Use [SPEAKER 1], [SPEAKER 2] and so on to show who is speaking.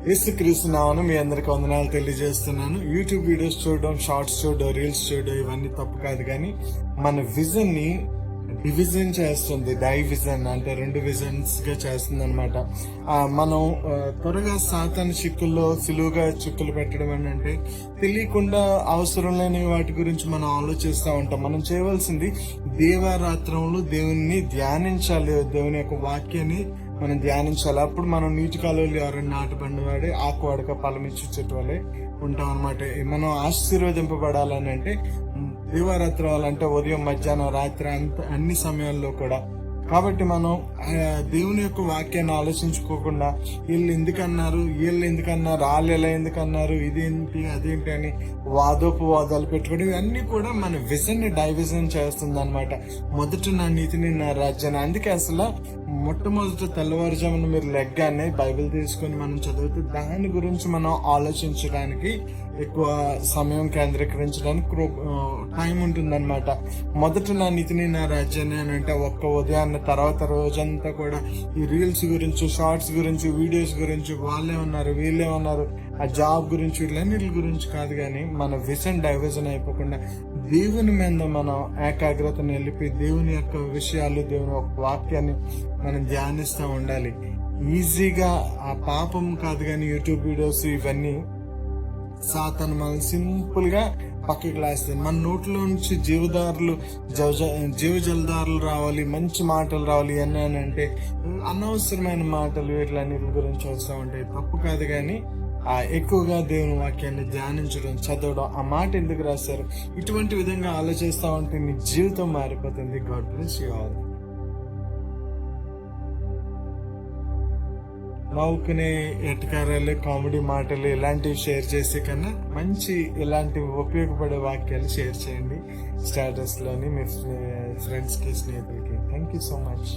[SPEAKER 1] యేసుక్రీస్తు నామమున మీ అందరికి వందనాలు తెలియజేస్తున్నాను. యూట్యూబ్ వీడియోస్ చూడడం, షార్ట్స్ చూడడం, రీల్స్ చూడడం ఇవన్నీ తప్పు కాదు, కానీ మన విజన్ ని డివిజన్ చేస్తుంది. డైవిజన్ అంటే 2 విజన్స్ గా చేస్తుంది అనమాట. మనం త్వరగా సాతాను చిక్కుల్లో సులువుగా చిక్కులు పెట్టడం అని అంటే తెలియకుండా అవసరం లేని వాటి గురించి మనం ఆలోచిస్తూ ఉంటాం. మనం చేయవలసింది దేవారాత్రంలో దేవుణ్ణి ధ్యానించాలి, దేవుని యొక్క వాక్యాన్ని మనం ధ్యానించాలి. అప్పుడు మనం నీటి కాలువలు ఎవరైనా నాటబడిన వాడే ఆకువాడక ఫలమిచ్చు చెట్టు వల్లే ఉంటాం అనమాట. మనం ఆశీర్వదింపబడాలని అంటే దివారాత్రాలు అంటే ఉదయం, మధ్యాహ్నం, రాత్రి అన్ని సమయాల్లో కూడా. కాబట్టి మనం దేవుని యొక్క వాక్యాన్ని ఆలోచించుకోకుండా వీళ్ళు ఎందుకన్నారు, వాళ్ళు ఎలా ఎందుకన్నారు, ఇదేంటి అదేంటి అని వాదాలు పెట్టుకోవడం ఇవన్నీ కూడా మన విజన్ ని డైవిజన్ చేస్తుంది అనమాట. మొదట నా నీతిని, నా రాజ్యాన్ని. అందుకే అసలు మొట్టమొదటి తెల్లవారుజామున మీరు లెగ్గానే బైబిల్ తీసుకొని మనం చదివితే దాని గురించి మనం ఆలోచించడానికి ఎక్కువ సమయం కేంద్రీకరించడానికి టైం ఉంటుందన్నమాట. మొదట నా నీతిని, నా రాజ్యాన్ని అని అంటే ఒక్క ఉదయాన్న తర్వాత రోజంతా కూడా ఈ రీల్స్ గురించి, షార్ట్స్ గురించి, వీడియోస్ గురించి, వాళ్ళే ఉన్నారు వీళ్ళే ఉన్నారు, ఆ జాబ్ గురించి, వీళ్ళన్నిటి గురించి కాదు, కానీ మన విజన్ డైవర్జన్ అయిపోకుండా దేవుని మీద మనం ఏకాగ్రత నిలిపి దేవుని యొక్క విషయాలు, దేవుని యొక్క వాక్యాన్ని మనం ధ్యానిస్తూ ఉండాలి. ఈజీగా ఆ పాపం కాదు, కానీ యూట్యూబ్ వీడియోస్ ఇవన్నీ సాతాను మనం సింపుల్ గా పక్కకి లాస్తుంది. మన నోట్లో నుంచి జీవజలదారులు రావాలి, మంచి మాటలు రావాలి అని అంటే అనవసరమైన మాటలు వీటిలన్నిటి గురించి వస్తూ ఉంటాయి. తప్పు కాదు, కానీ ఎక్కువగా దేవుని వాక్యాన్ని ధ్యానించడం, చదవడం. ఆ మాట ఎందుకు రాశారు, ఇటువంటి విధంగా ఆలోచిస్తూ ఉంటే నీ జీవితం మారిపోతుంది. God bless you all. నవ్వుకునే ఎటకారాలు, కామెడీ మాటలు ఇలాంటివి షేర్ చేసే కన్నా మంచి ఇలాంటి ఉపయోగపడే వాక్యాలు షేర్ చేయండి స్టేటస్ లోని మీ ఫ్రెండ్స్ కి, స్నేహితులకి. Thank you so much.